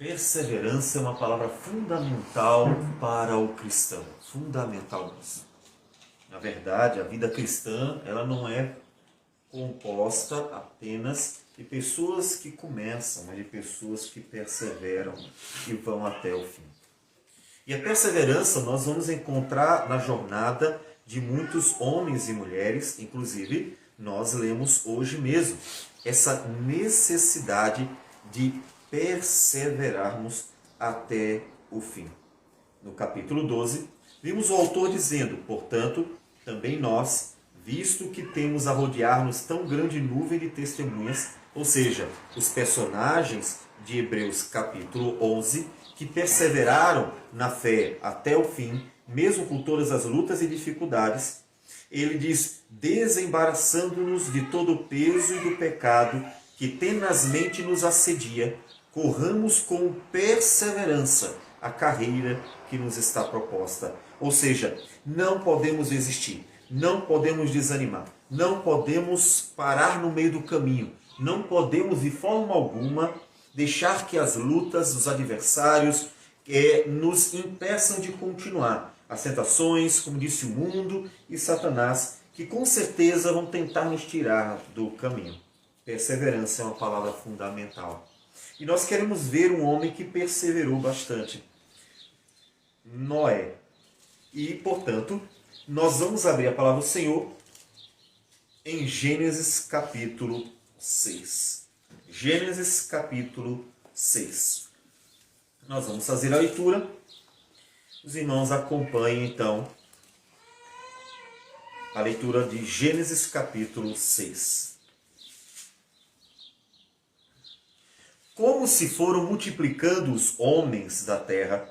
Perseverança é uma palavra fundamental para o cristão. Fundamental mesmo. Na verdade, a vida cristã ela não é composta apenas de pessoas que começam, mas de pessoas que perseveram e vão até o fim. E a perseverança nós vamos encontrar na jornada de muitos homens e mulheres, inclusive nós lemos hoje mesmo essa necessidade de perseverarmos até o fim. No capítulo 12, vimos o autor dizendo, portanto, também nós, visto que temos a rodear-nos tão grande nuvem de testemunhas, ou seja, os personagens de Hebreus capítulo 11, que perseveraram na fé até o fim, mesmo com todas as lutas e dificuldades, ele diz, desembaraçando-nos de todo o peso e do pecado que tenazmente nos assedia, corramos com perseverança a carreira que nos está proposta. Ou seja, não podemos desistir, não podemos desanimar, não podemos parar no meio do caminho, não podemos de forma alguma deixar que as lutas, os adversários nos impeçam de continuar. As tentações, como disse o mundo e Satanás, que com certeza vão tentar nos tirar do caminho. Perseverança é uma palavra fundamental. E nós queremos ver um homem que perseverou bastante. Noé. E, portanto, nós vamos abrir a palavra do Senhor em Gênesis capítulo 6. Gênesis capítulo 6. Nós vamos fazer a leitura. Os irmãos acompanhem, então, a leitura de Gênesis capítulo 6. Como se foram multiplicando os homens da terra,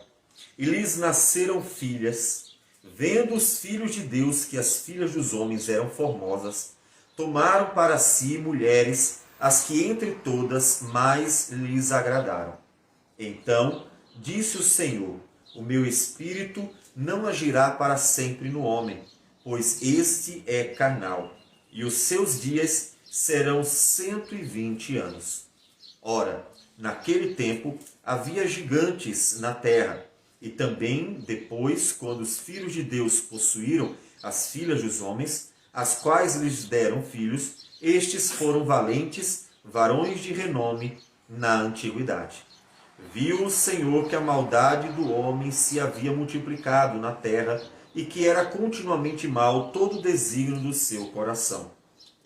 e lhes nasceram filhas, vendo os filhos de Deus que as filhas dos homens eram formosas, tomaram para si mulheres, as que entre todas mais lhes agradaram. Então disse o Senhor, o meu espírito não agirá para sempre no homem, pois este é carnal, e os seus dias serão 120 anos. Ora, naquele tempo havia gigantes na terra, e também depois, quando os filhos de Deus possuíram as filhas dos homens, as quais lhes deram filhos, estes foram valentes, varões de renome na antiguidade. Viu o Senhor que a maldade do homem se havia multiplicado na terra, e que era continuamente mal todo o desígnio do seu coração.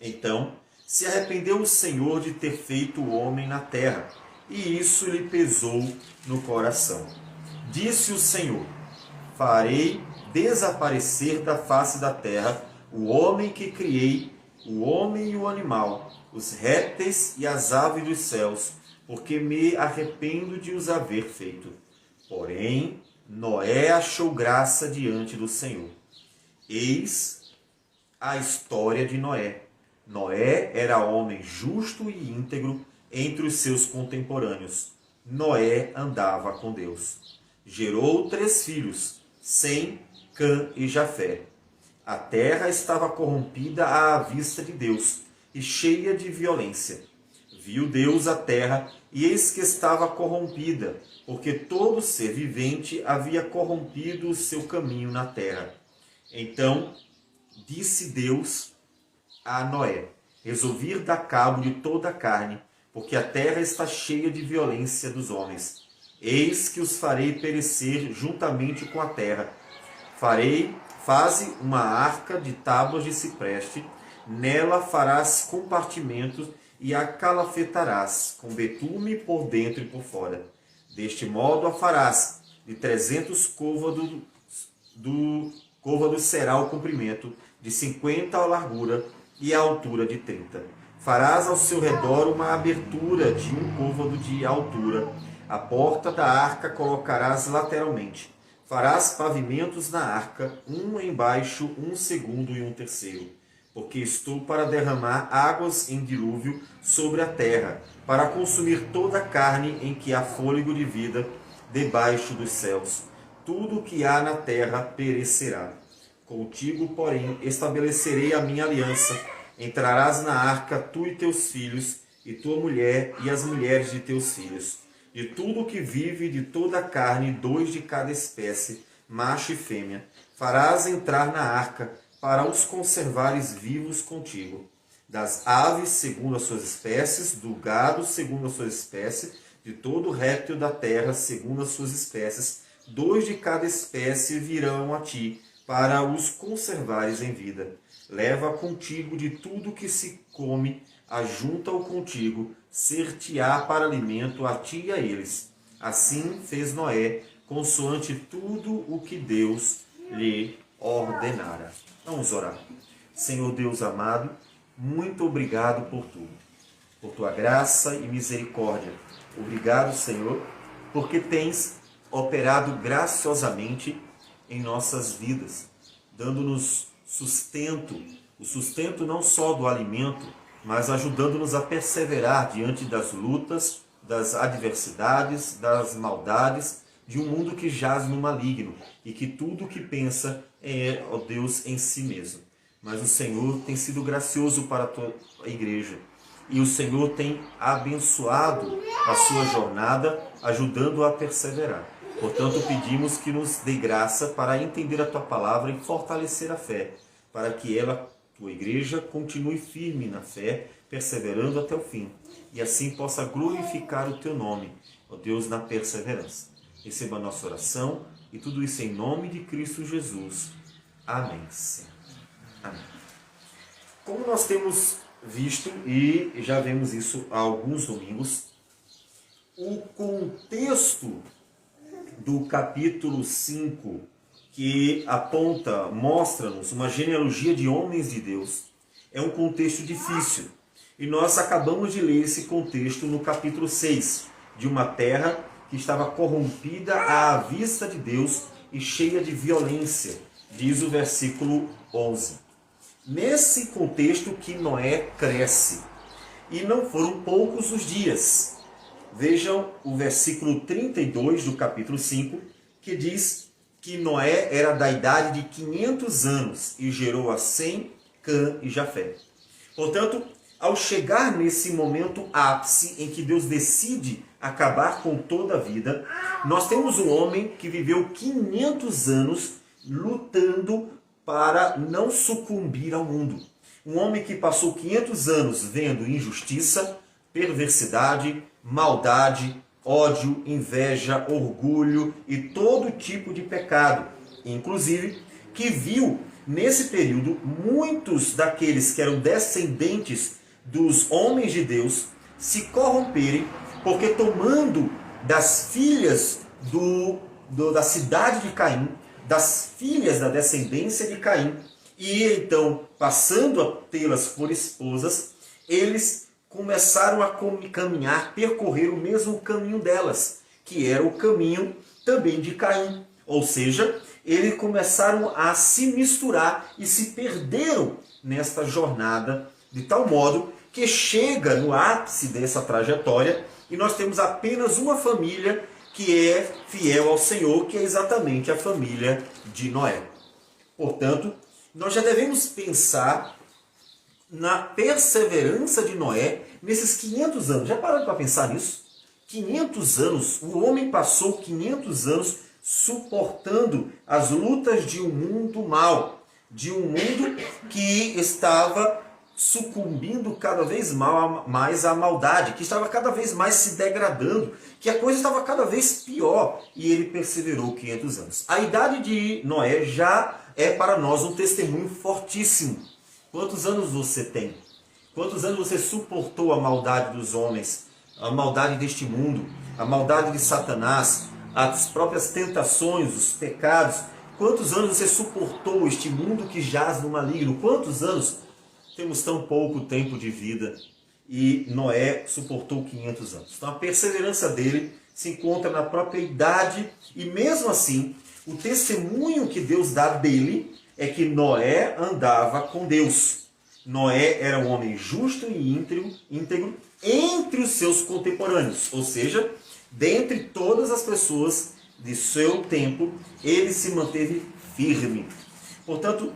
Então se arrependeu o Senhor de ter feito o homem na terra, e isso lhe pesou no coração. Disse o Senhor, farei desaparecer da face da terra o homem que criei, o homem e o animal, os répteis e as aves dos céus, porque me arrependo de os haver feito. Porém, Noé achou graça diante do Senhor. Eis a história de Noé. Noé era homem justo e íntegro entre os seus contemporâneos. Noé andava com Deus. Gerou 3 filhos, Sem, Cã e Jafé. A terra estava corrompida à vista de Deus e cheia de violência. Viu Deus a terra, e eis que estava corrompida, porque todo ser vivente havia corrompido o seu caminho na terra. Então disse Deus a Noé, resolvi ir dar cabo de toda a carne, porque a terra está cheia de violência dos homens. Eis que os farei perecer juntamente com a terra. Faze uma arca de tábuas de cipreste, nela farás compartimentos e a calafetarás, com betume por dentro e por fora. Deste modo a farás, de 300 côvados será o comprimento, de 50 a largura e a altura de 30. Farás ao seu redor uma abertura de 1 côvado de altura. A porta da arca colocarás lateralmente. Farás pavimentos na arca, um embaixo, um segundo e um terceiro. Porque estou para derramar águas em dilúvio sobre a terra, para consumir toda a carne em que há fôlego de vida debaixo dos céus. Tudo o que há na terra perecerá. Contigo, porém, estabelecerei a minha aliança. Entrarás na arca, tu e teus filhos, e tua mulher e as mulheres de teus filhos. De tudo que vive, de toda a carne, 2 de cada espécie, macho e fêmea, farás entrar na arca, para os conservares vivos contigo. Das aves, segundo as suas espécies, do gado, segundo as suas espécies, de todo réptil da terra, segundo as suas espécies, 2 de cada espécie virão a ti, para os conservares em vida. Leva contigo de tudo que se come, ajunta-o contigo, ser-te-á para alimento a ti e a eles. Assim fez Noé, consoante tudo o que Deus lhe ordenara. Vamos orar. Senhor Deus amado, muito obrigado por tudo, por tua graça e misericórdia. Obrigado, Senhor, porque tens operado graciosamente em nossas vidas, dando-nos sustento, o sustento não só do alimento, mas ajudando-nos a perseverar diante das lutas, das adversidades, das maldades, de um mundo que jaz no maligno e que tudo o que pensa é, ó Deus, em si mesmo. Mas o Senhor tem sido gracioso para a tua igreja e o Senhor tem abençoado a sua jornada, ajudando-a a perseverar. Portanto, pedimos que nos dê graça para entender a tua palavra e fortalecer a fé, para que ela, tua igreja, continue firme na fé, perseverando até o fim, e assim possa glorificar o teu nome, ó Deus, na perseverança. Receba a nossa oração e tudo isso em nome de Cristo Jesus. Amém. Amém. Como nós temos visto, e já vemos isso há alguns domingos, o contexto do capítulo 5, que aponta, mostra-nos uma genealogia de homens de Deus, é um contexto difícil. E nós acabamos de ler esse contexto no capítulo 6, de uma terra que estava corrompida à vista de Deus e cheia de violência, diz o versículo 11. Nesse contexto que Noé cresce, e não foram poucos os dias. Vejam o versículo 32 do capítulo 5, que diz que Noé era da idade de 500 anos e gerou a Sem, Cã e Jafé. Portanto, ao chegar nesse momento ápice em que Deus decide acabar com toda a vida, nós temos um homem que viveu 500 anos lutando para não sucumbir ao mundo. Um homem que passou 500 anos vendo injustiça, perversidade, maldade, ódio, inveja, orgulho e todo tipo de pecado. Inclusive, que viu nesse período muitos daqueles que eram descendentes dos homens de Deus se corromperem, porque tomando das filhas da cidade de Caim, das filhas da descendência de Caim, e então passando a tê-las por esposas, eles começaram a caminhar, percorrer o mesmo caminho delas, que era o caminho também de Caim. Ou seja, eles começaram a se misturar e se perderam nesta jornada, de tal modo que chega no ápice dessa trajetória e nós temos apenas uma família que é fiel ao Senhor, que é exatamente a família de Noé. Portanto, nós já devemos pensar na perseverança de Noé nesses 500 anos. Já pararam para pensar nisso? 500 anos, o homem passou 500 anos suportando as lutas de um mundo mau, de um mundo que estava sucumbindo cada vez mais à maldade, que estava cada vez mais se degradando, que a coisa estava cada vez pior, e ele perseverou 500 anos. A idade de Noé já é para nós um testemunho fortíssimo. Quantos anos você tem? Quantos anos você suportou a maldade dos homens, a maldade deste mundo, a maldade de Satanás, as próprias tentações, os pecados? Quantos anos você suportou este mundo que jaz no maligno? Quantos anos? Temos tão pouco tempo de vida e Noé suportou 500 anos. Então a perseverança dele se encontra na própria idade e mesmo assim o testemunho que Deus dá dele é que Noé andava com Deus. Noé era um homem justo e íntegro entre os seus contemporâneos, ou seja, dentre todas as pessoas de seu tempo, ele se manteve firme. Portanto,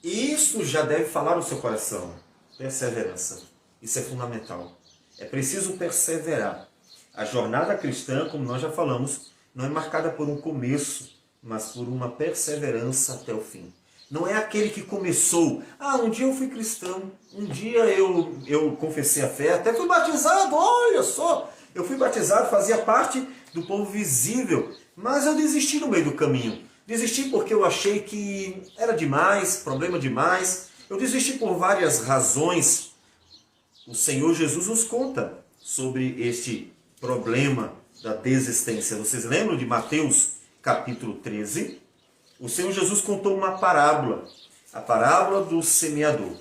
isso já deve falar no seu coração. Perseverança. Isso é fundamental. É preciso perseverar. A jornada cristã, como nós já falamos, não é marcada por um começo, mas por uma perseverança até o fim. Não é aquele que começou, um dia eu fui cristão, um dia eu confessei a fé, até fui batizado, olha só, eu fui batizado, fazia parte do povo visível, mas eu desisti no meio do caminho. Desisti porque eu achei que era demais, problema demais. Eu desisti por várias razões. O Senhor Jesus nos conta sobre este problema da desistência. Vocês lembram de Mateus capítulo 13? O Senhor Jesus contou uma parábola, a parábola do semeador.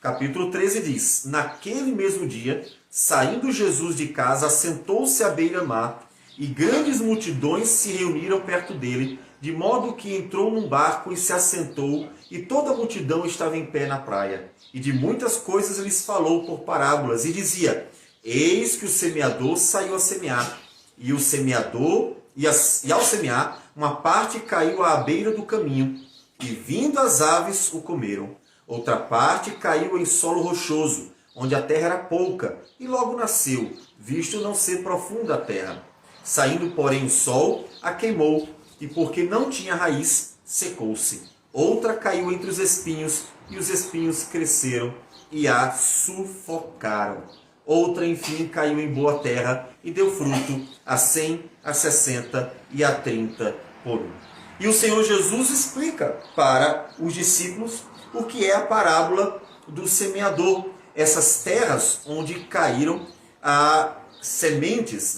Capítulo 13 diz: naquele mesmo dia, saindo Jesus de casa, assentou-se à beira-mar, e grandes multidões se reuniram perto dele, de modo que entrou num barco e se assentou, e toda a multidão estava em pé na praia. E de muitas coisas lhes falou por parábolas, e dizia: eis que o semeador saiu a semear, e ao semear, uma parte caiu à beira do caminho, e vindo as aves o comeram. Outra parte caiu em solo rochoso, onde a terra era pouca, e logo nasceu, visto não ser profunda a terra. Saindo, porém, o sol, a queimou, e porque não tinha raiz, secou-se. Outra caiu entre os espinhos, e os espinhos cresceram e a sufocaram. Outra, enfim, caiu em boa terra e deu fruto a 100, a 60 e a 30 por um. E o Senhor Jesus explica para os discípulos o que é a parábola do semeador. Essas terras onde caíram sementes,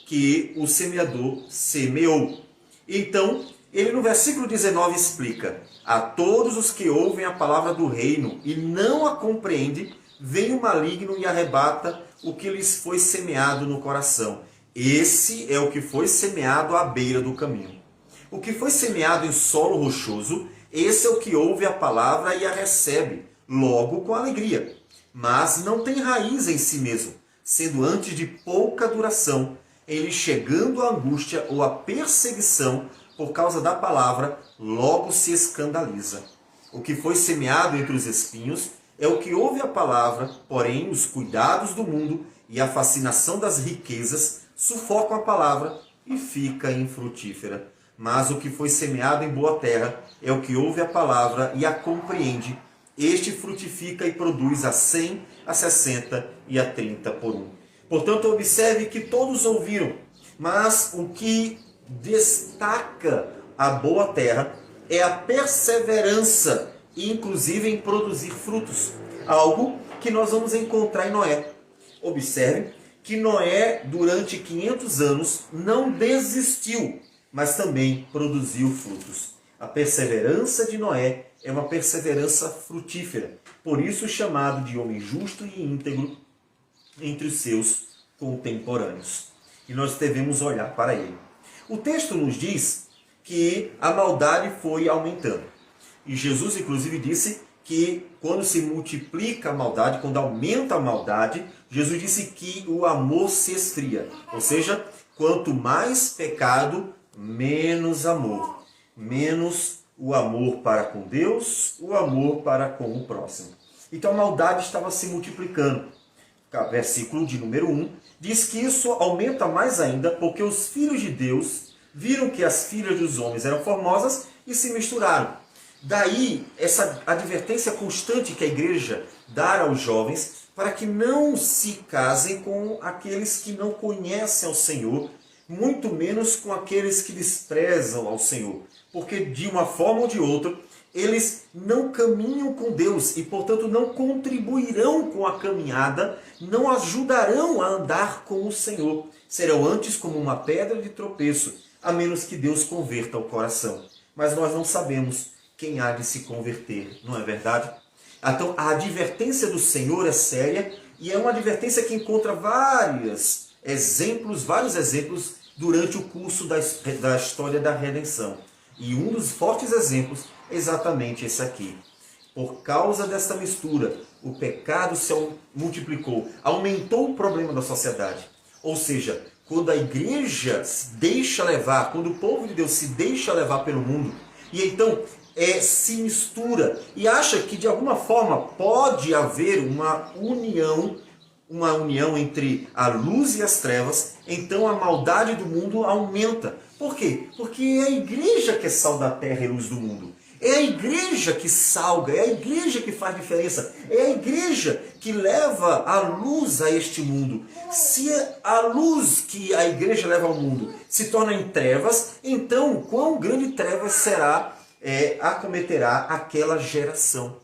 que o semeador semeou. Então, ele no versículo 19 explica: a todos os que ouvem a palavra do reino e não a compreendem, vem o maligno e arrebata o que lhes foi semeado no coração. Esse é o que foi semeado à beira do caminho. O que foi semeado em solo rochoso, esse é o que ouve a palavra e a recebe, logo com alegria. Mas não tem raiz em si mesmo, sendo antes de pouca duração, ele chegando à angústia ou à perseguição por causa da palavra, logo se escandaliza. O que foi semeado entre os espinhos é o que ouve a palavra, porém os cuidados do mundo e a fascinação das riquezas sufocam a palavra e fica infrutífera. Mas o que foi semeado em boa terra é o que ouve a palavra e a compreende. Este frutifica e produz a 100, a 60 e a 30 por um. Portanto, observe que todos ouviram, mas o que destaca a boa terra é a perseverança, inclusive em produzir frutos. Algo que nós vamos encontrar em Noé. Observe que Noé, durante 500 anos, não desistiu, mas também produziu frutos. A perseverança de Noé é uma perseverança frutífera, por isso chamado de homem justo e íntegro entre os seus contemporâneos. E nós devemos olhar para ele. O texto nos diz que a maldade foi aumentando. E Jesus, inclusive, disse que quando se multiplica a maldade, quando aumenta a maldade, Jesus disse que o amor se esfria. Ou seja, quanto mais pecado, menos amor. Menos o amor para com Deus, o amor para com o próximo. Então a maldade estava se multiplicando. Versículo de número 1, diz que isso aumenta mais ainda porque os filhos de Deus viram que as filhas dos homens eram formosas e se misturaram. Daí essa advertência constante que a igreja dá aos jovens para que não se casem com aqueles que não conhecem ao Senhor, muito menos com aqueles que desprezam ao Senhor. Porque de uma forma ou de outra, eles não caminham com Deus e, portanto, não contribuirão com a caminhada, não ajudarão a andar com o Senhor. Serão antes como uma pedra de tropeço, a menos que Deus converta o coração. Mas nós não sabemos quem há de se converter, não é verdade? Então, a advertência do Senhor é séria e é uma advertência que encontra vários exemplos durante o curso da história da redenção. E um dos fortes exemplos é exatamente esse aqui. Por causa desta mistura, o pecado se multiplicou, aumentou o problema da sociedade. Ou seja, quando a igreja se deixa levar, quando o povo de Deus se deixa levar pelo mundo, e então se mistura e acha que de alguma forma pode haver uma união, uma união entre a luz e as trevas, então a maldade do mundo aumenta. Por quê? Porque é a igreja que é sal da terra e luz do mundo. É a igreja que salga, é a igreja que faz diferença, é a igreja que leva a luz a este mundo. Se a luz que a igreja leva ao mundo se torna em trevas, então quão grande trevas será, acometerá aquela geração.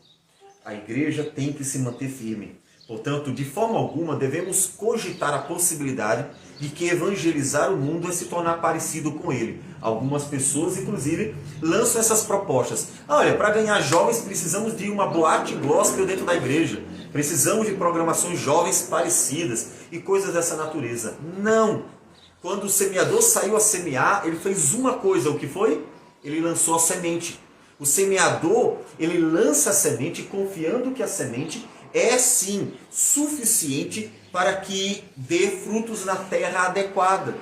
A igreja tem que se manter firme. Portanto, de forma alguma devemos cogitar a possibilidade de que evangelizar o mundo é se tornar parecido com ele. Algumas pessoas, inclusive, lançam essas propostas. Olha, para ganhar jovens precisamos de uma boate gospel dentro da igreja. Precisamos de programações jovens parecidas e coisas dessa natureza. Não! Quando o semeador saiu a semear, ele fez uma coisa. O que foi? Ele lançou a semente. O semeador, ele lança a semente confiando que a semente é sim suficiente para que dê frutos na terra adequada.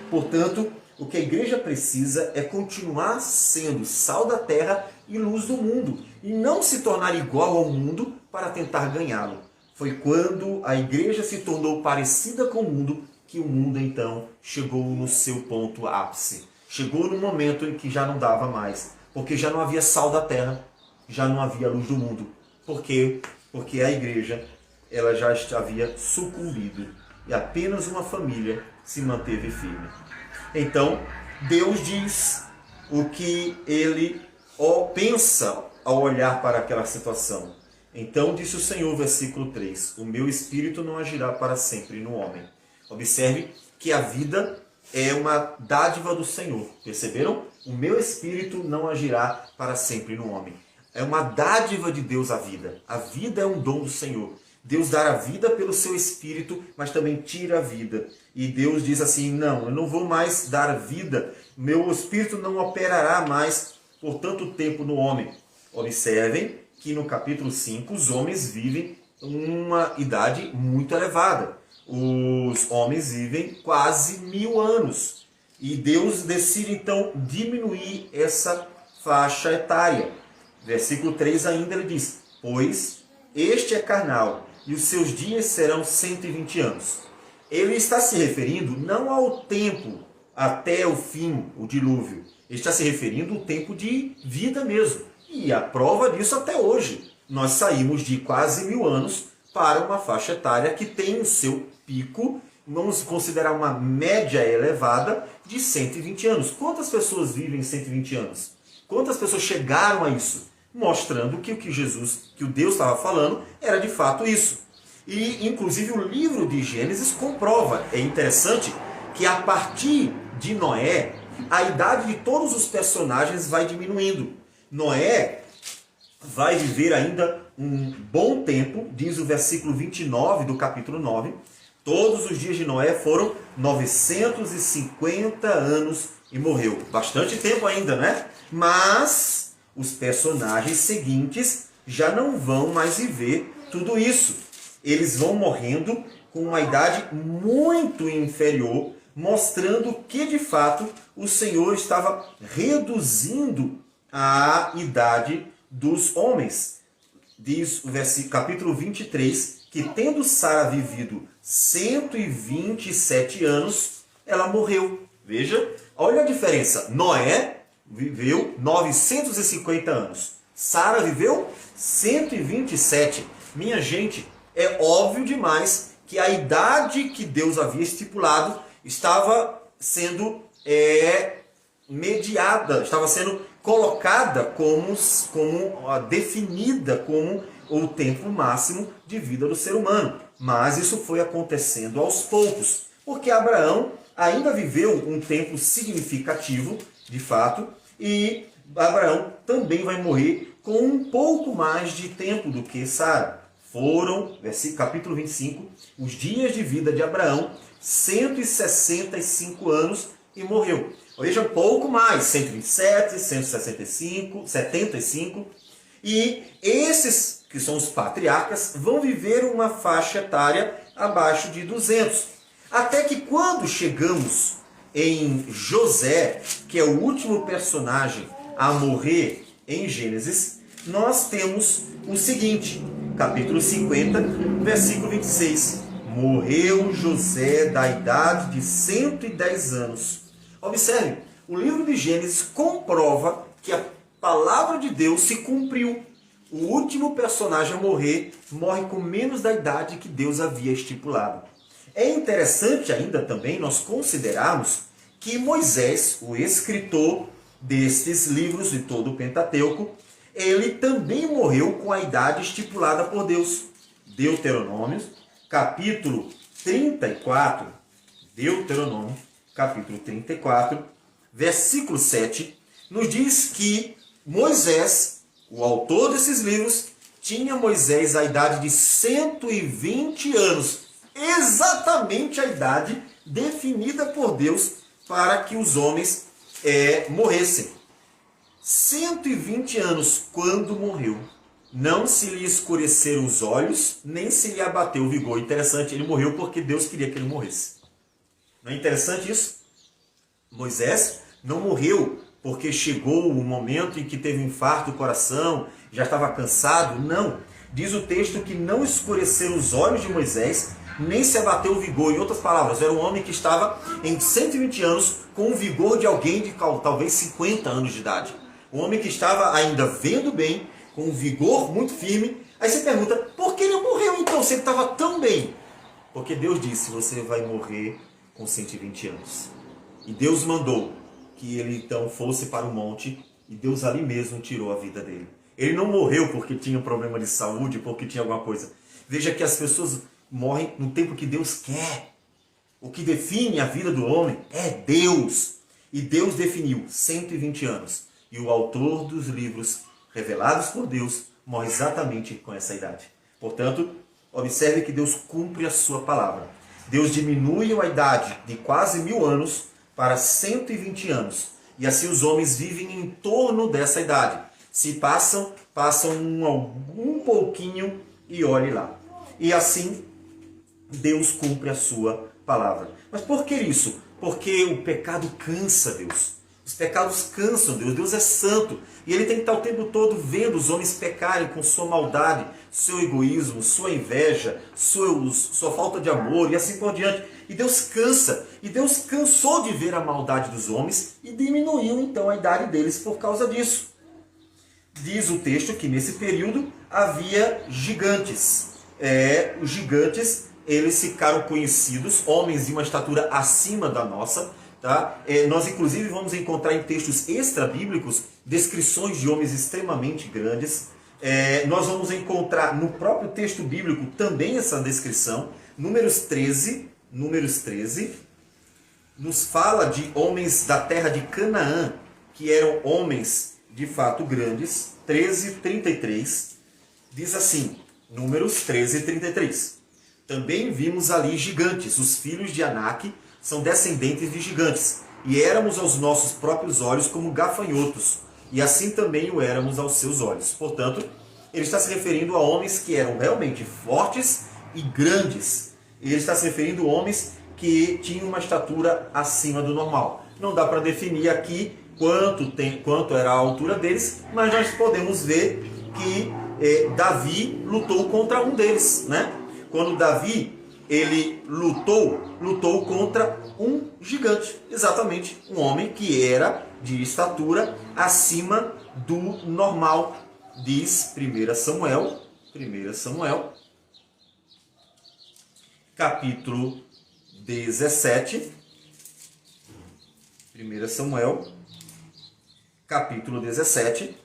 Portanto, o que a igreja precisa é continuar sendo sal da terra e luz do mundo, e não se tornar igual ao mundo para tentar ganhá-lo. Foi quando a igreja se tornou parecida com o mundo que o mundo então chegou no seu ponto ápice. Chegou no momento em que já não dava mais, porque já não havia sal da terra, já não havia luz do mundo. Por quê? Porque a igreja ela já havia sucumbido e apenas uma família se manteve firme. Então, Deus diz o que ele pensa ao olhar para aquela situação. Então disse o Senhor, versículo 3, o meu espírito não agirá para sempre no homem. Observe que a vida é uma dádiva do Senhor. Perceberam? O meu espírito não agirá para sempre no homem. É uma dádiva de Deus a vida. A vida é um dom do Senhor. Deus dá a vida pelo seu espírito, mas também tira a vida. E Deus diz assim, não, eu não vou mais dar vida. Meu espírito não operará mais por tanto tempo no homem. Observem que no capítulo 5 os homens vivem uma idade muito elevada. Os homens vivem quase 1000 anos. E Deus decide então diminuir essa faixa etária. Versículo 3 ainda ele diz, pois este é carnal e os seus dias serão 120 anos. Ele está se referindo não ao tempo até o fim, o dilúvio. Ele está se referindo ao tempo de vida mesmo. E a prova disso até hoje. Nós saímos de quase 1000 anos para uma faixa etária que tem o seu pico, vamos considerar uma média elevada, de 120 anos. Quantas pessoas vivem 120 anos? Quantas pessoas chegaram a isso? Mostrando que o que o Deus estava falando era de fato isso. E inclusive o livro de Gênesis comprova. É interessante que a partir de Noé, a idade de todos os personagens vai diminuindo. Noé vai viver ainda um bom tempo, diz o versículo 29 do capítulo 9. Todos os dias de Noé foram 950 anos e morreu. Bastante tempo ainda, né? Mas os personagens seguintes já não vão mais viver tudo isso. Eles vão morrendo com uma idade muito inferior, mostrando que de fato o Senhor estava reduzindo a idade dos homens. Diz o capítulo 23 que tendo Sara vivido 127 anos, ela morreu. Veja, olha a diferença. Noé viveu 950 anos. Sara viveu 127. Minha gente, é óbvio demais que a idade que Deus havia estipulado estava sendo mediada, estava sendo colocada como definida como o tempo máximo de vida do ser humano. Mas isso foi acontecendo aos poucos, porque Abraão ainda viveu um tempo significativo, de fato, e Abraão também vai morrer com um pouco mais de tempo do que Sara. Foram, capítulo 25, os dias de vida de Abraão, 165 anos e morreu. Veja, um pouco mais, 127, 165, 75. E esses, que são os patriarcas, vão viver uma faixa etária abaixo de 200. Até que quando chegamos em José, que é o último personagem a morrer em Gênesis, nós temos o seguinte, capítulo 50, versículo 26. morreu José da idade de 110 anos. Observe, o livro de Gênesis comprova que a palavra de Deus se cumpriu. O último personagem a morrer morre com menos da idade que Deus havia estipulado. É interessante ainda também nós considerarmos que Moisés, o escritor destes livros de todo o Pentateuco, ele também morreu com a idade estipulada por Deus. Deuteronômio, capítulo 34, Deuteronômio, capítulo 34, versículo 7, nos diz que Moisés, o autor desses livros, tinha Moisés a idade de 120 anos, exatamente a idade definida por Deus para que os homens morressem. 120 anos quando morreu. Não se lhe escureceram os olhos, nem se lhe abateu o vigor. Interessante, ele morreu porque Deus queria que ele morresse. Não é interessante isso? Moisés não morreu porque chegou o momento em que teve um infarto do coração, já estava cansado. Não. Diz o texto que não escureceram os olhos de Moisés, nem se abateu o vigor. Em outras palavras, era um homem que estava em 120 anos com o vigor de alguém de talvez 50 anos de idade. Um homem que estava ainda vendo bem, com um vigor muito firme. Aí você pergunta, por que ele não morreu então, se ele estava tão bem? Porque Deus disse, você vai morrer com 120 anos. E Deus mandou que ele então fosse para o monte, e Deus ali mesmo tirou a vida dele. Ele não morreu porque tinha um problema de saúde, porque tinha alguma coisa. Veja que as pessoas morrem no tempo que Deus quer. O que define a vida do homem é Deus. E Deus definiu 120 anos. E o autor dos livros revelados por Deus morre exatamente com essa idade. Portanto, observe que Deus cumpre a sua palavra. Deus diminui a idade de quase 1000 anos para 120 anos. E assim os homens vivem em torno dessa idade. Se passam um pouquinho e olhe lá. E assim Deus cumpre a sua palavra. Mas por que isso? Porque o pecado cansa Deus. Os pecados cansam Deus. Deus é santo. E Ele tem que estar o tempo todo vendo os homens pecarem com sua maldade, seu egoísmo, sua inveja, sua falta de amor e assim por diante. E Deus cansa. E Deus cansou de ver a maldade dos homens e diminuiu então a idade deles por causa disso. Diz o texto que nesse período havia gigantes. Os gigantes, eles ficaram conhecidos, homens de uma estatura acima da nossa. Tá? Nós inclusive vamos encontrar em textos extra-bíblicos descrições de homens extremamente grandes. Nós vamos encontrar no próprio texto bíblico também essa descrição. Números 13 nos fala de homens da terra de Canaã, que eram homens de fato grandes. 13:33 diz assim, Números 13:33. Também vimos ali gigantes, os filhos de Anak são descendentes de gigantes, e éramos aos nossos próprios olhos como gafanhotos, e assim também o éramos aos seus olhos. Portanto, ele está se referindo a homens que eram realmente fortes e grandes. Ele está se referindo a homens que tinham uma estatura acima do normal. Não dá para definir aqui quanto era a altura deles, mas nós podemos ver que Davi lutou contra um deles, né? Quando Davi ele lutou contra um gigante, exatamente, um homem que era de estatura acima do normal. Diz 1 Samuel, capítulo 17, 1 Samuel, capítulo 17,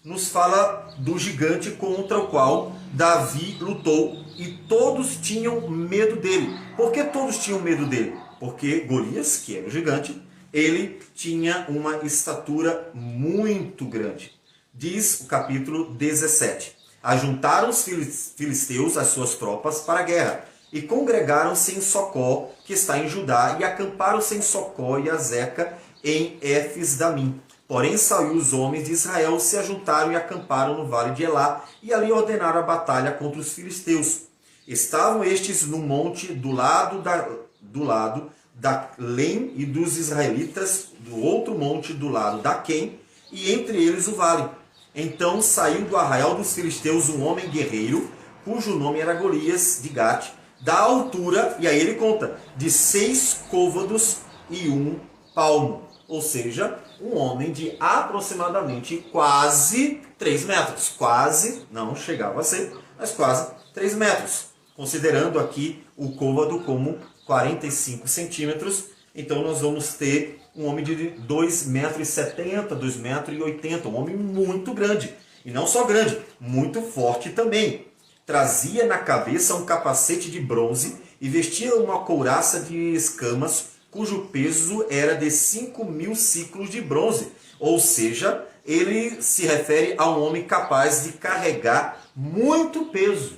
nos fala do gigante contra o qual Davi lutou e todos tinham medo dele. Por que todos tinham medo dele? Porque Golias, que era o gigante, ele tinha uma estatura muito grande. Diz o capítulo 17. Ajuntaram os filisteus as suas tropas para a guerra e congregaram-se em Socó, que está em Judá, e acamparam-se em Socó e Azeca em Éfes-Damim. Porém, Saul e os homens de Israel se ajuntaram e acamparam no vale de Elá, e ali ordenaram a batalha contra os filisteus. Estavam estes no monte do lado da Lém, e dos israelitas do outro monte do lado da Quém, e entre eles o vale. Então saiu do arraial dos filisteus um homem guerreiro, cujo nome era Golias de Gate, da altura, e aí ele conta, de 6 côvados e 1 palmo. Ou seja, um homem de aproximadamente quase 3 metros. Quase, não chegava a ser, mas quase 3 metros. Considerando aqui o côvado como 45 centímetros, então nós vamos ter um homem de 2,70 metros, 2,80 metros, um homem muito grande. E não só grande, muito forte também. Trazia na cabeça um capacete de bronze e vestia uma couraça de escamas, cujo peso era de 5.000 ciclos de bronze. Ou seja, ele se refere a um homem capaz de carregar muito peso,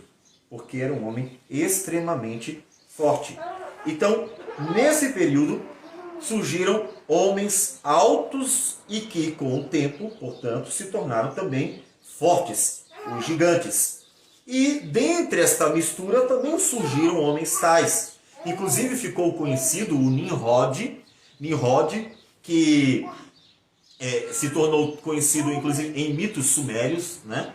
porque era um homem extremamente forte. Então, nesse período, surgiram homens altos e que, com o tempo, portanto, se tornaram também fortes, os gigantes. E dentre esta mistura também surgiram homens tais. Inclusive ficou conhecido o Nimrod, que se tornou conhecido inclusive em mitos sumérios, né?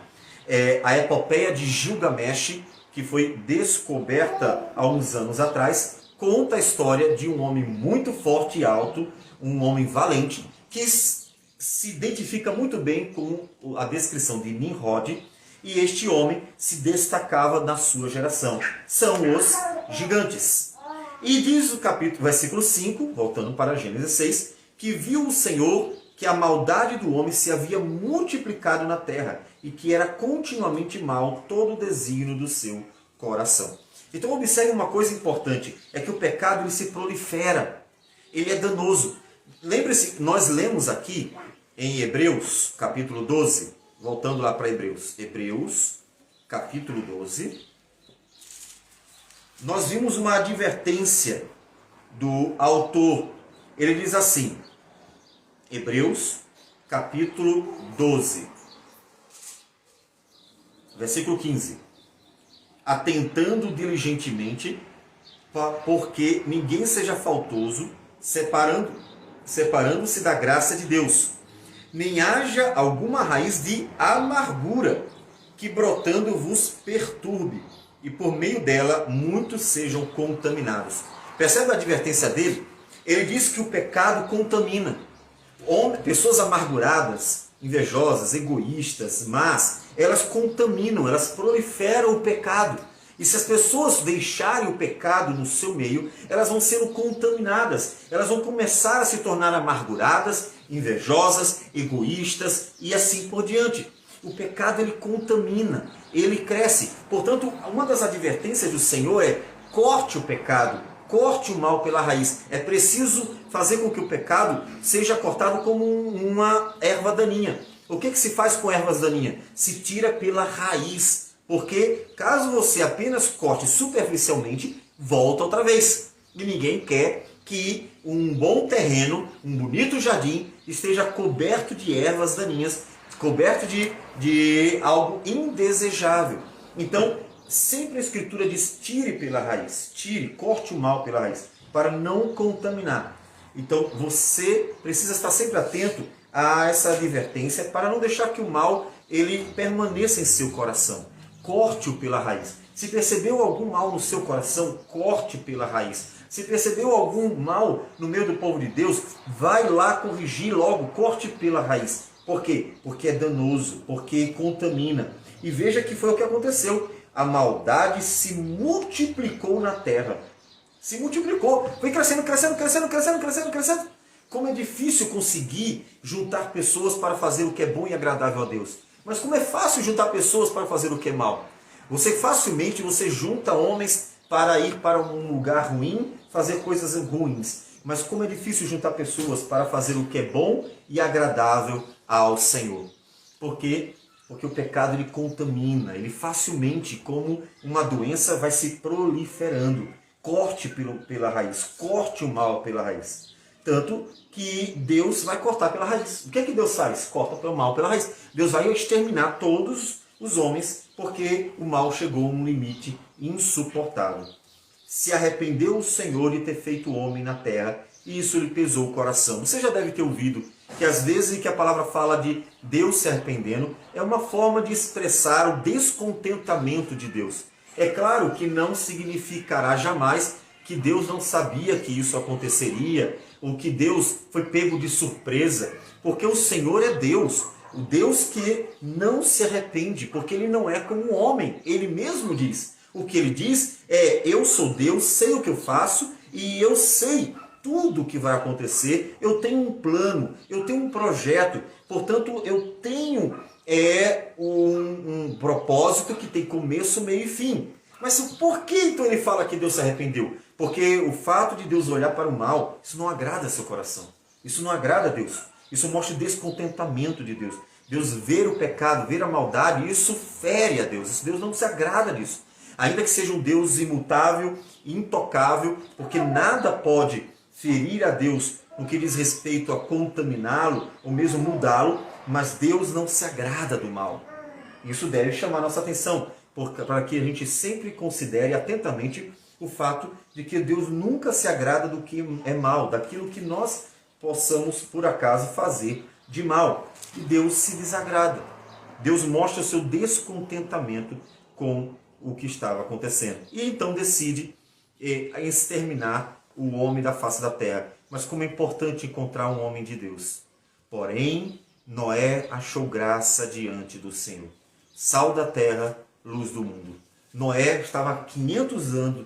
A epopeia de Gilgamesh, que foi descoberta há uns anos atrás, conta a história de um homem muito forte e alto, um homem valente, que se identifica muito bem com a descrição de Nimrod, e este homem se destacava na sua geração. São os gigantes. E diz o versículo 5, voltando para Gênesis 6, que viu o Senhor que a maldade do homem se havia multiplicado na terra e que era continuamente mal todo o desígnio do seu coração. Então observe uma coisa importante, é que o pecado ele se prolifera, ele é danoso. Lembre-se, nós lemos aqui em Hebreus, capítulo 12, voltando lá para Hebreus, capítulo 12, nós vimos uma advertência do autor. Ele diz assim, Hebreus, capítulo 12, versículo 15. Atentando diligentemente, porque ninguém seja faltoso, separando-se da graça de Deus, nem haja alguma raiz de amargura, que brotando vos perturbe, e por meio dela muitos sejam contaminados. Percebe a advertência dele? Ele diz que o pecado contamina. Pessoas amarguradas, invejosas, egoístas, mas elas contaminam, elas proliferam o pecado. E se as pessoas deixarem o pecado no seu meio, elas vão sendo contaminadas. Elas vão começar a se tornar amarguradas, invejosas, egoístas e assim por diante. O pecado ele contamina, ele cresce. Portanto, uma das advertências do Senhor é: corte o pecado, corte o mal pela raiz. É preciso fazer com que o pecado seja cortado como uma erva daninha. O que se faz com ervas daninhas? Se tira pela raiz. Porque caso você apenas corte superficialmente, volta outra vez. E ninguém quer que um bom terreno, um bonito jardim, esteja coberto de ervas daninhas, coberto de algo indesejável. Então, sempre a Escritura diz: tire pela raiz, tire, corte o mal pela raiz, para não contaminar. Então, você precisa estar sempre atento a essa advertência para não deixar que o mal ele permaneça em seu coração. Corte-o pela raiz. Se percebeu algum mal no seu coração, corte pela raiz. Se percebeu algum mal no meio do povo de Deus, vai lá corrigir logo, corte pela raiz. Por quê? Porque é danoso, porque contamina. E veja que foi o que aconteceu. A maldade se multiplicou na terra. Se multiplicou. Foi crescendo, crescendo, crescendo, crescendo, crescendo, crescendo. Como é difícil conseguir juntar pessoas para fazer o que é bom e agradável a Deus. Mas como é fácil juntar pessoas para fazer o que é mal. Você junta homens para ir para um lugar ruim, fazer coisas ruins. Mas como é difícil juntar pessoas para fazer o que é bom e agradável ao Senhor. Por quê? Porque o pecado ele contamina, ele facilmente, como uma doença, vai se proliferando. Corte pela raiz, corte o mal pela raiz. Tanto que Deus vai cortar pela raiz. O que é que Deus faz? Corta pelo mal pela raiz. Deus vai exterminar todos os homens, porque o mal chegou a um limite insuportável. Se arrependeu o Senhor de ter feito o homem na terra, e isso lhe pesou o coração. Você já deve ter ouvido que às vezes que a palavra fala de Deus se arrependendo, é uma forma de expressar o descontentamento de Deus. É claro que não significará jamais que Deus não sabia que isso aconteceria, ou que Deus foi pego de surpresa, porque o Senhor é Deus, o Deus que não se arrepende, porque ele não é como um homem, ele mesmo diz. O que ele diz é: eu sou Deus, sei o que eu faço e eu sei tudo o que vai acontecer, eu tenho um plano, eu tenho um projeto, portanto eu tenho um propósito que tem começo, meio e fim. Mas por que então ele fala que Deus se arrependeu? Porque o fato de Deus olhar para o mal, isso não agrada seu coração. Isso não agrada a Deus. Isso mostra o descontentamento de Deus. Deus ver o pecado, ver a maldade, isso fere a Deus. Deus não se agrada disso. Ainda que seja um Deus imutável, intocável, porque nada pode ferir a Deus no que diz respeito a contaminá-lo ou mesmo mudá-lo, mas Deus não se agrada do mal. Isso deve chamar nossa atenção, para que a gente sempre considere atentamente o fato de que Deus nunca se agrada do que é mal, daquilo que nós possamos, por acaso, fazer de mal. E Deus se desagrada. Deus mostra o seu descontentamento com o que estava acontecendo. E então decide exterminar o homem da face da terra. Mas como é importante encontrar um homem de Deus. Porém, Noé achou graça diante do Senhor. Sal da terra, luz do mundo. Noé estava 500 anos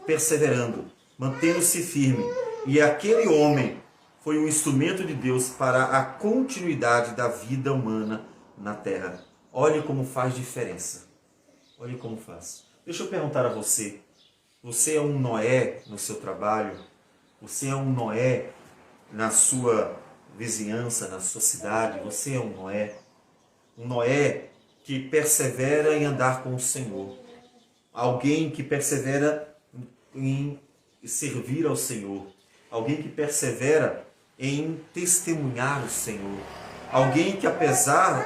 perseverando, mantendo-se firme. E aquele homem foi um instrumento de Deus para a continuidade da vida humana na terra. Olhe como faz diferença. Olhe como faz. Deixa eu perguntar a você. Você é um Noé no seu trabalho? Você é um Noé na sua vizinhança, na sua cidade? Você é um Noé? Um Noé que persevera em andar com o Senhor. Alguém que persevera em servir ao Senhor. Alguém que persevera em testemunhar o Senhor. Alguém que, apesar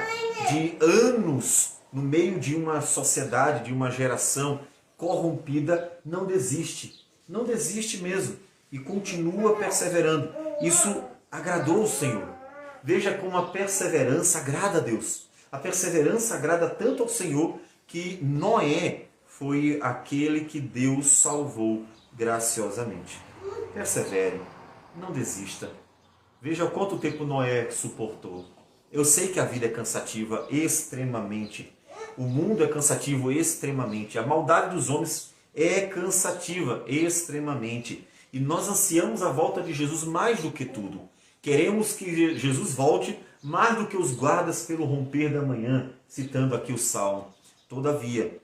de anos no meio de uma sociedade, de uma geração corrompida, não desiste. Não desiste mesmo. E continua perseverando. Isso agradou o Senhor. Veja como a perseverança agrada a Deus. A perseverança agrada tanto ao Senhor que Noé foi aquele que Deus salvou graciosamente. Persevere, não desista. Veja quanto tempo Noé suportou. Eu sei que a vida é cansativa extremamente. O mundo é cansativo extremamente. A maldade dos homens é cansativa extremamente. E nós ansiamos a volta de Jesus mais do que tudo. Queremos que Jesus volte mais do que os guardas pelo romper da manhã, citando aqui o Salmo. Todavia,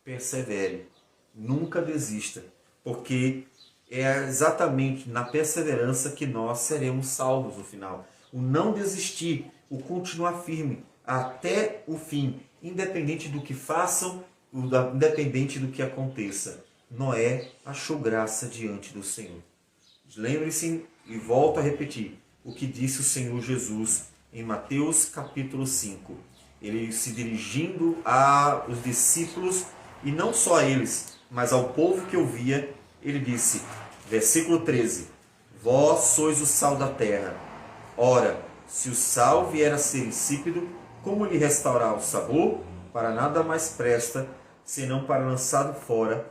persevere, nunca desista, porque é exatamente na perseverança que nós seremos salvos no final. O não desistir, o continuar firme até o fim, independente do que façam, independente do que aconteça. Noé achou graça diante do Senhor. Lembre-se e volto a repetir o que disse o Senhor Jesus em Mateus capítulo 5. Ele se dirigindo aos discípulos, e não só a eles, mas ao povo que ouvia, ele disse, versículo 13, vós sois o sal da terra. Ora, se o sal vier a ser insípido, como lhe restaurar o sabor? Para nada mais presta, senão para lançado fora,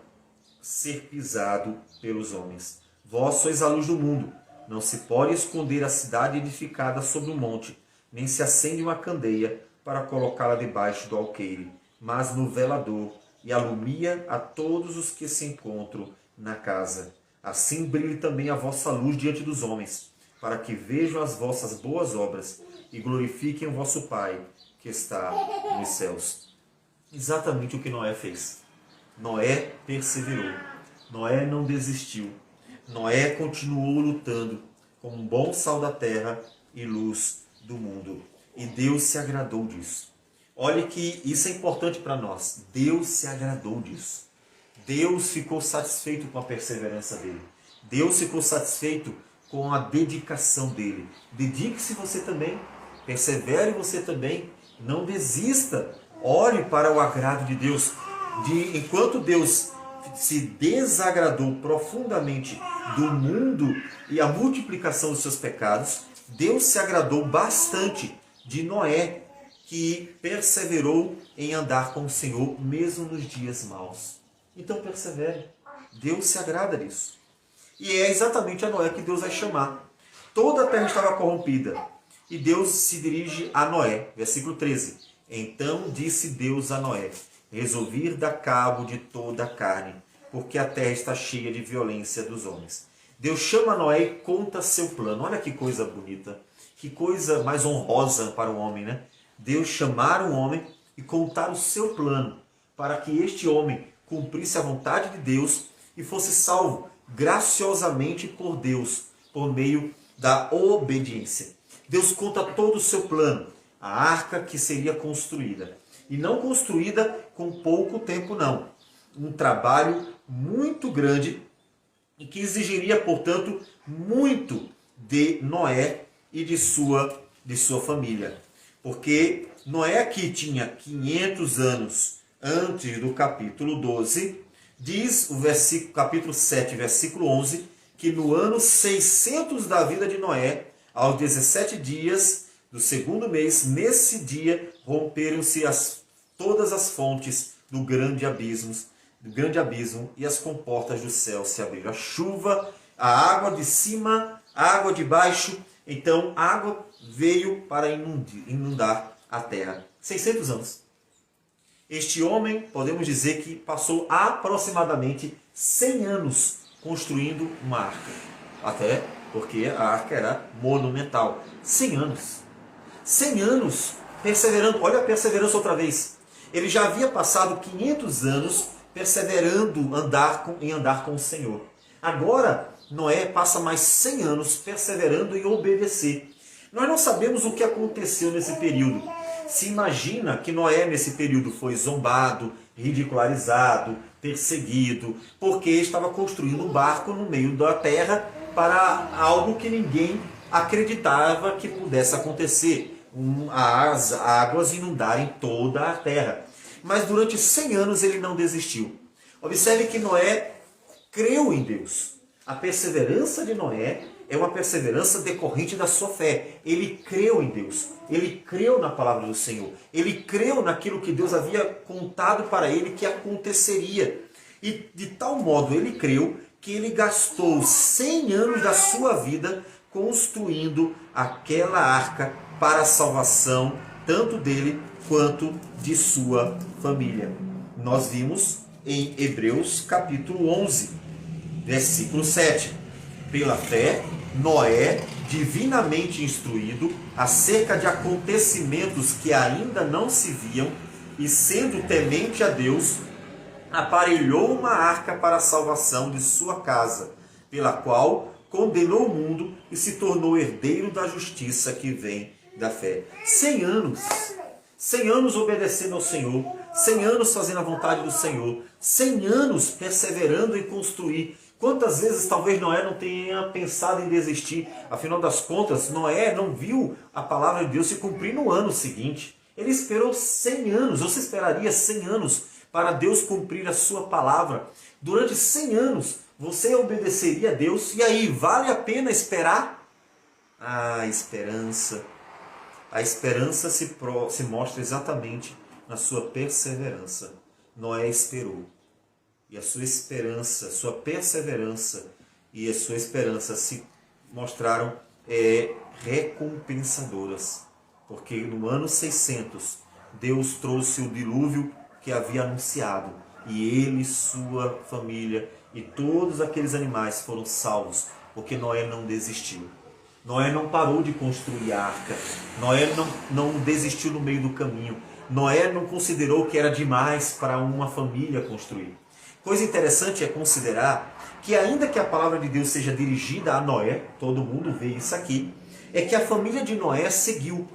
ser pisado pelos homens. Vós sois a luz do mundo. Não se pode esconder a cidade edificada sobre um monte, nem se acende uma candeia para colocá-la debaixo do alqueire, mas no velador, e alumia a todos os que se encontram na casa. Assim brilhe também a vossa luz diante dos homens, para que vejam as vossas boas obras e glorifiquem o vosso Pai que está nos céus. Exatamente o que Noé fez. Noé perseverou. Noé não desistiu. Noé continuou lutando como um bom sal da terra e luz do mundo. E Deus se agradou disso. Olhe que isso é importante para nós. Deus se agradou disso. Deus ficou satisfeito com a perseverança dele. Deus ficou satisfeito com a dedicação dele. Dedique-se você também. Persevere você também. Não desista. Ore para o agrado de Deus. Enquanto Deus se desagradou profundamente do mundo e a multiplicação dos seus pecados, Deus se agradou bastante de Noé, que perseverou em andar com o Senhor, mesmo nos dias maus. Então persevere. Deus se agrada disso. E é exatamente a Noé que Deus vai chamar. Toda a terra estava corrompida. E Deus se dirige a Noé. Versículo 13. Então disse Deus a Noé: resolvi ir dar cabo de toda a carne, porque a terra está cheia de violência dos homens. Deus chama Noé e conta seu plano. Olha que coisa bonita. Que coisa mais honrosa para o homem, né? Deus chamar um homem e contar o seu plano, para que este homem cumprisse a vontade de Deus e fosse salvo graciosamente por Deus, por meio da obediência. Deus conta todo o seu plano, a arca que seria construída. E não construída com pouco tempo, não. Um trabalho muito grande e que exigiria, portanto, muito de Noé e de sua família. Porque Noé, que tinha 500 anos antes do capítulo 12, diz o capítulo 7, versículo 11, que no ano 600 da vida de Noé, aos 17 dias do segundo mês, nesse dia, romperam-se todas as fontes do grande abismo e as comportas do céu se abriram. A chuva, a água de cima, a água de baixo. Então, a água veio para inundar a terra. 600 anos. Este homem, podemos dizer que passou aproximadamente 100 anos construindo uma arca. Até porque a arca era monumental. 100 anos. 100 anos perseverando. Olha a perseverança outra vez. Ele já havia passado 500 anos perseverando em andar com o Senhor. Agora, Noé passa mais 100 anos perseverando em obedecer. Nós não sabemos o que aconteceu nesse período. Se imagina que Noé nesse período foi zombado, ridicularizado, perseguido, porque estava construindo um barco no meio da terra para algo que ninguém acreditava que pudesse acontecer. As águas inundarem toda a terra. Mas durante 100 anos ele não desistiu. Observe que Noé creu em Deus. A perseverança de Noé é uma perseverança decorrente da sua fé. Ele creu em Deus. Ele creu na palavra do Senhor. Ele creu naquilo que Deus havia contado para ele que aconteceria. E de tal modo ele creu que ele gastou 100 anos da sua vida construindo aquela arca para a salvação tanto dele quanto de sua família. Nós vimos em Hebreus capítulo 11, versículo 7. Pela fé, Noé, divinamente instruído acerca de acontecimentos que ainda não se viam, e sendo temente a Deus, aparelhou uma arca para a salvação de sua casa, pela qual condenou o mundo e se tornou herdeiro da justiça que vem da fé. 100 anos. 100 anos obedecendo ao Senhor, 100 anos fazendo a vontade do Senhor, 100 anos perseverando em construir. Quantas vezes talvez Noé não tenha pensado em desistir? Afinal das contas, Noé não viu a palavra de Deus se cumprir no ano seguinte. Ele esperou 100 anos. Você esperaria 100 anos para Deus cumprir a sua palavra? Durante 100 anos, você obedeceria a Deus? E aí, vale a pena esperar? A esperança se mostra exatamente na sua perseverança. Noé esperou. E a sua esperança, sua perseverança e a sua esperança se mostraram recompensadoras. Porque no ano 600, Deus trouxe o dilúvio que havia anunciado. E ele, sua família e todos aqueles animais foram salvos. Porque Noé não desistiu. Noé não parou de construir a arca. Noé não desistiu no meio do caminho. Noé não considerou que era demais para uma família construir. Coisa interessante é considerar que ainda que a palavra de Deus seja dirigida a Noé, todo mundo vê isso aqui, é que a família de Noé seguiu.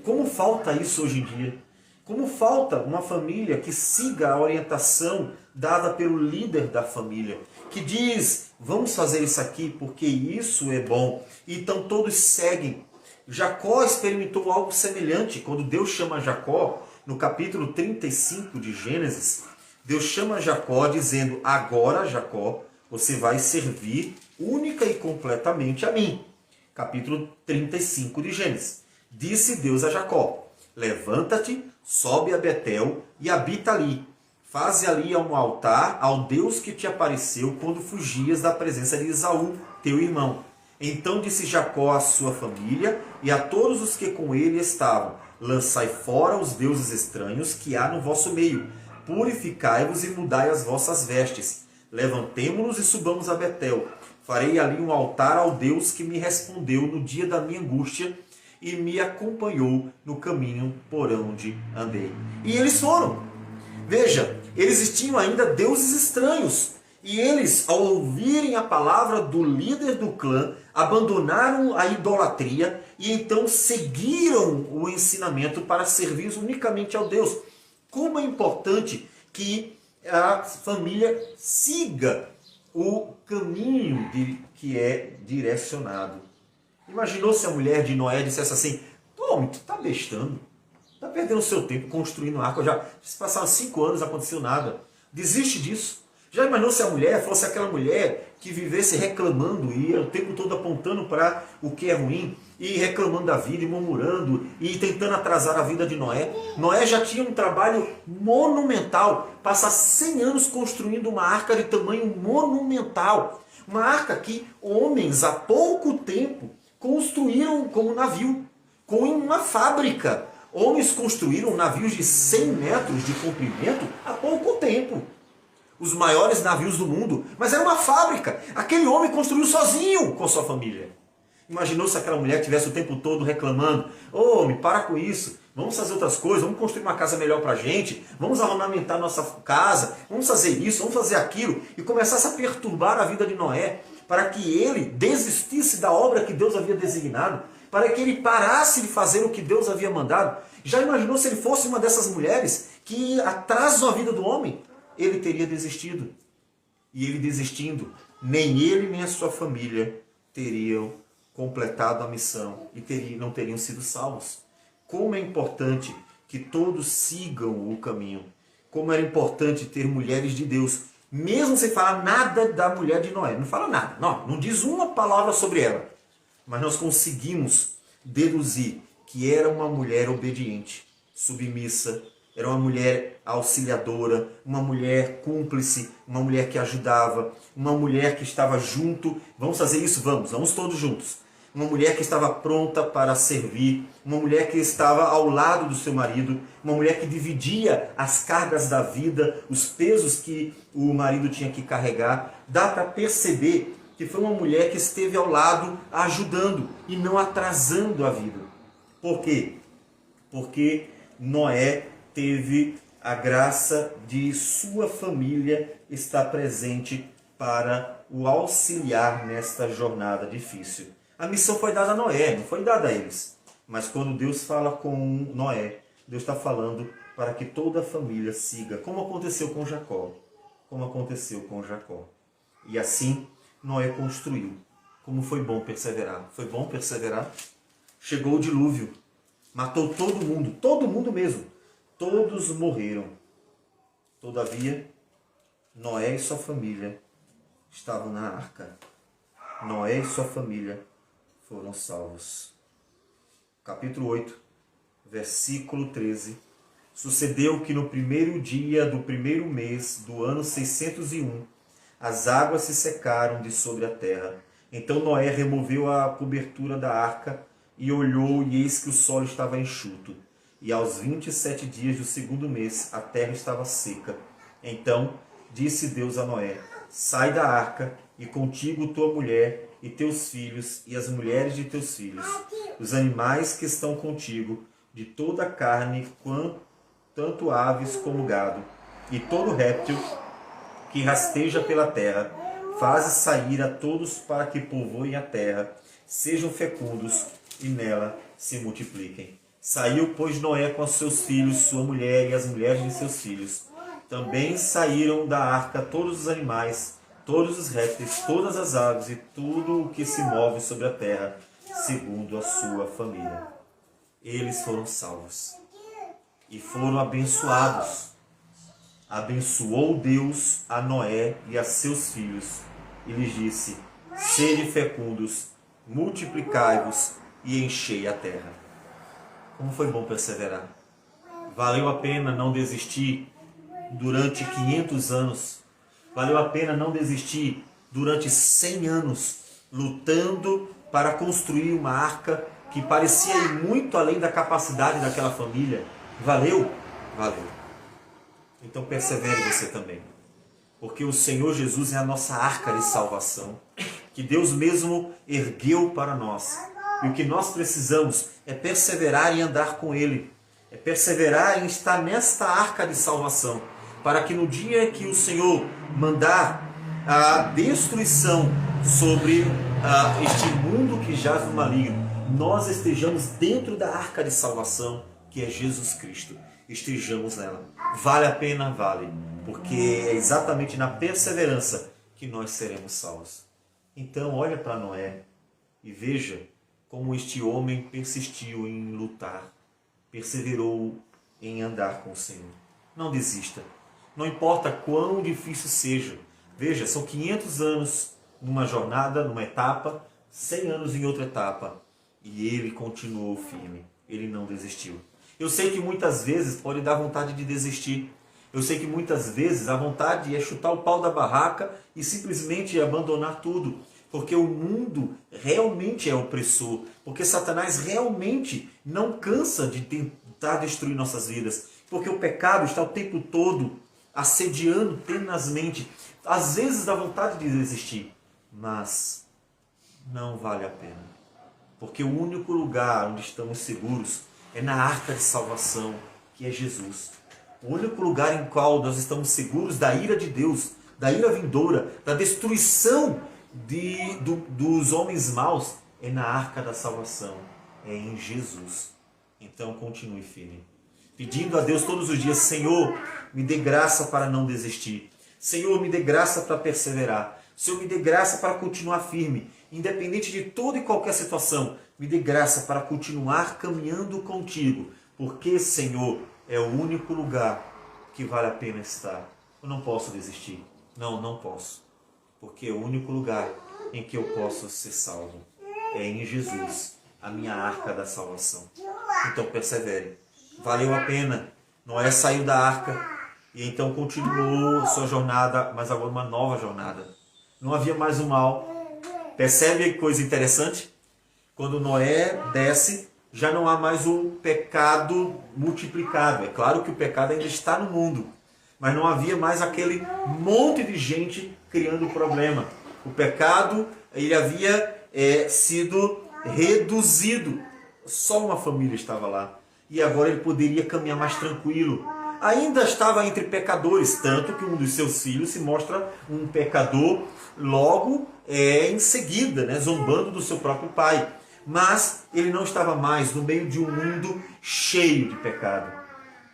Como falta isso hoje em dia? Como falta uma família que siga a orientação dada pelo líder da família, que diz, vamos fazer isso aqui porque isso é bom. Então todos seguem. Jacó experimentou algo semelhante quando Deus chama Jacó, no capítulo 35 de Gênesis. Deus chama Jacó dizendo, agora Jacó, você vai servir única e completamente a mim. Capítulo 35 de Gênesis. Disse Deus a Jacó, levanta-te, sobe a Betel e habita ali. Faze ali um altar ao Deus que te apareceu quando fugias da presença de Esaú, teu irmão. Então disse Jacó à sua família e a todos os que com ele estavam: lançai fora os deuses estranhos que há no vosso meio. Purificai-vos e mudai as vossas vestes. Levantemo-nos e subamos a Betel. Farei ali um altar ao Deus que me respondeu no dia da minha angústia e me acompanhou no caminho por onde andei. E eles foram. Veja, eles tinham ainda deuses estranhos. E eles, ao ouvirem a palavra do líder do clã, abandonaram a idolatria e então seguiram o ensinamento para servir unicamente ao Deus. Como é importante que a família siga o caminho que é direcionado. Imaginou se a mulher de Noé dissesse assim: homem, tu tá bestando, tá perdendo seu tempo construindo uma arca, já se passaram 5 anos, não aconteceu nada, desiste disso. Já imaginou se a mulher fosse aquela mulher que vivesse reclamando e o tempo todo apontando para o que é ruim e reclamando da vida e murmurando e tentando atrasar a vida de Noé? Noé já tinha um trabalho monumental, passar 100 anos construindo uma arca de tamanho monumental. Uma arca que homens há pouco tempo construíram como navio, com uma fábrica. Homens construíram navios de 100 metros de comprimento há pouco tempo. Os maiores navios do mundo, mas era uma fábrica. Aquele homem construiu sozinho com sua família. Imaginou se aquela mulher tivesse o tempo todo reclamando: ô, homem, para com isso, vamos fazer outras coisas, vamos construir uma casa melhor pra gente, vamos ornamentar nossa casa, vamos fazer isso, vamos fazer aquilo, e começasse a perturbar a vida de Noé, para que ele desistisse da obra que Deus havia designado, para que ele parasse de fazer o que Deus havia mandado. Já imaginou se ele fosse uma dessas mulheres que atrasam a vida do homem? Ele teria desistido. E ele desistindo, nem ele nem a sua família teriam completado a missão e não teriam sido salvos. Como é importante que todos sigam o caminho. Como era importante ter mulheres de Deus, mesmo sem falar nada da mulher de Noé. Não fala nada, não diz uma palavra sobre ela. Mas nós conseguimos deduzir que era uma mulher obediente, submissa, era uma mulher auxiliadora, uma mulher cúmplice, uma mulher que ajudava, uma mulher que estava junto. Vamos fazer isso? Vamos todos juntos. Uma mulher que estava pronta para servir, uma mulher que estava ao lado do seu marido, uma mulher que dividia as cargas da vida, os pesos que o marido tinha que carregar. Dá para perceber que foi uma mulher que esteve ao lado ajudando e não atrasando a vida. Por quê? Porque Noé teve a graça de sua família estar presente para o auxiliar nesta jornada difícil. A missão foi dada a Noé, não foi dada a eles. Mas quando Deus fala com Noé, Deus está falando para que toda a família siga, como aconteceu com Jacó. Como aconteceu com Jacó. E assim Noé construiu. Como foi bom perseverar. Foi bom perseverar. Chegou o dilúvio. Matou todo mundo mesmo. Todos morreram. Todavia, Noé e sua família estavam na arca. Noé e sua família foram salvos. Capítulo 8, versículo 13. Sucedeu que no primeiro dia do primeiro mês do ano 601, as águas se secaram de sobre a terra. Então Noé removeu a cobertura da arca e olhou, e eis que o solo estava enxuto. E aos 27 dias do segundo mês, a terra estava seca. Então disse Deus a Noé: sai da arca, e contigo tua mulher, e teus filhos, e as mulheres de teus filhos, os animais que estão contigo, de toda a carne, tanto aves como gado, e todo réptil que rasteja pela terra. Faze sair a todos para que povoem a terra, sejam fecundos, e nela se multipliquem. Saiu, pois, Noé com os seus filhos, sua mulher e as mulheres de seus filhos. Também saíram da arca todos os animais, todos os répteis, todas as aves e tudo o que se move sobre a terra, segundo a sua família. Eles foram salvos e foram abençoados. Abençoou Deus a Noé e a seus filhos e lhes disse: sede fecundos, multiplicai-vos e enchei a terra. Como foi bom perseverar. Valeu a pena não desistir durante 500 anos. Valeu a pena não desistir durante 100 anos, lutando para construir uma arca que parecia ir muito além da capacidade daquela família. Valeu? Valeu. Então persevere você também. Porque o Senhor Jesus é a nossa arca de salvação, que Deus mesmo ergueu para nós. E o que nós precisamos é perseverar em andar com Ele. É perseverar em estar nesta arca de salvação, para que no dia que o Senhor mandar a destruição sobre este mundo que jaz no maligno, nós estejamos dentro da arca de salvação, que é Jesus Cristo. Estejamos nela. Vale a pena? Vale. Porque é exatamente na perseverança que nós seremos salvos. Então olha para Noé e veja como este homem persistiu em lutar, perseverou em andar com o Senhor. Não desista. Não importa quão difícil seja. Veja, são 500 anos numa jornada, numa etapa, 100 anos em outra etapa. E ele continuou firme. Ele não desistiu. Eu sei que muitas vezes pode dar vontade de desistir. Eu sei que muitas vezes a vontade é chutar o pau da barraca e simplesmente abandonar tudo. Porque o mundo realmente é opressor. Porque Satanás realmente não cansa de tentar destruir nossas vidas. Porque o pecado está o tempo todo assediando tenazmente. Às vezes dá vontade de desistir. Mas não vale a pena. Porque o único lugar onde estamos seguros é na arca de salvação, que é Jesus. O único lugar em qual nós estamos seguros da ira de Deus, da ira vindoura, da destruição dos homens maus, é na arca da salvação, é em Jesus. Então continue firme, pedindo a Deus todos os dias: Senhor, me dê graça para não desistir. Senhor, me dê graça para perseverar. Senhor, me dê graça para continuar firme, independente de toda e qualquer situação. Me dê graça para continuar caminhando contigo, porque, Senhor, é o único lugar que vale a pena estar. Eu não posso desistir. Não posso. Porque é o único lugar em que eu posso ser salvo. É em Jesus, a minha arca da salvação. Então persevere. Valeu a pena. Noé saiu da arca e então continuou sua jornada, mas agora uma nova jornada. Não havia mais o mal. Percebe que coisa interessante? Quando Noé desce, já não há mais o pecado multiplicado. É claro que o pecado ainda está no mundo, mas não havia mais aquele monte de gente criando problema. O pecado ele havia sido reduzido. Só uma família estava lá. E agora ele poderia caminhar mais tranquilo. Ainda estava entre pecadores, tanto que um dos seus filhos se mostra um pecador logo em seguida, né, zombando do seu próprio pai. Mas ele não estava mais no meio de um mundo cheio de pecado.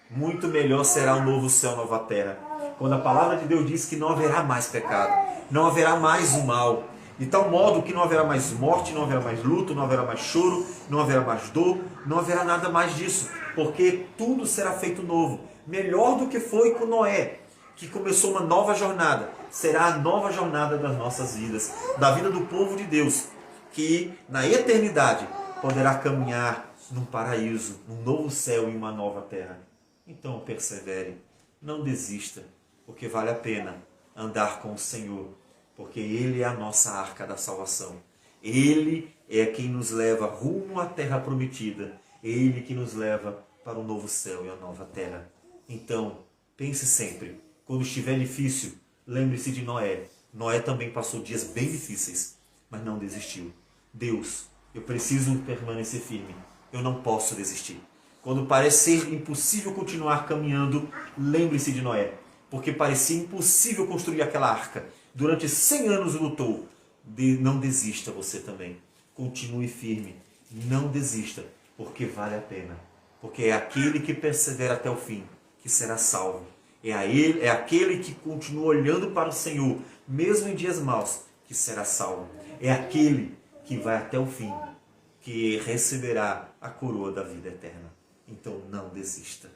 Muito melhor será o novo céu, nova terra. Quando a palavra de Deus diz que não haverá mais pecado, não haverá mais o mal. De tal modo que não haverá mais morte, não haverá mais luto, não haverá mais choro, não haverá mais dor, não haverá nada mais disso. Porque tudo será feito novo. Melhor do que foi com Noé, que começou uma nova jornada. Será a nova jornada das nossas vidas, da vida do povo de Deus, que na eternidade poderá caminhar num paraíso, num novo céu e uma nova terra. Então persevere, não desista, porque vale a pena andar com o Senhor, porque Ele é a nossa arca da salvação. Ele é quem nos leva rumo à terra prometida. Ele que nos leva para o novo céu e a nova terra. Então, pense sempre, quando estiver difícil, lembre-se de Noé. Noé também passou dias bem difíceis, mas não desistiu. Deus, eu preciso permanecer firme. Eu não posso desistir. Quando parecer impossível continuar caminhando, lembre-se de Noé. Porque parecia impossível construir aquela arca. Durante 100 anos lutou. Não desista você também. Continue firme. Não desista, porque vale a pena. Porque é aquele que persevera até o fim que será salvo. É aquele que continua olhando para o Senhor, mesmo em dias maus, que será salvo. É aquele que vai até o fim, que receberá a coroa da vida eterna. Então não desista.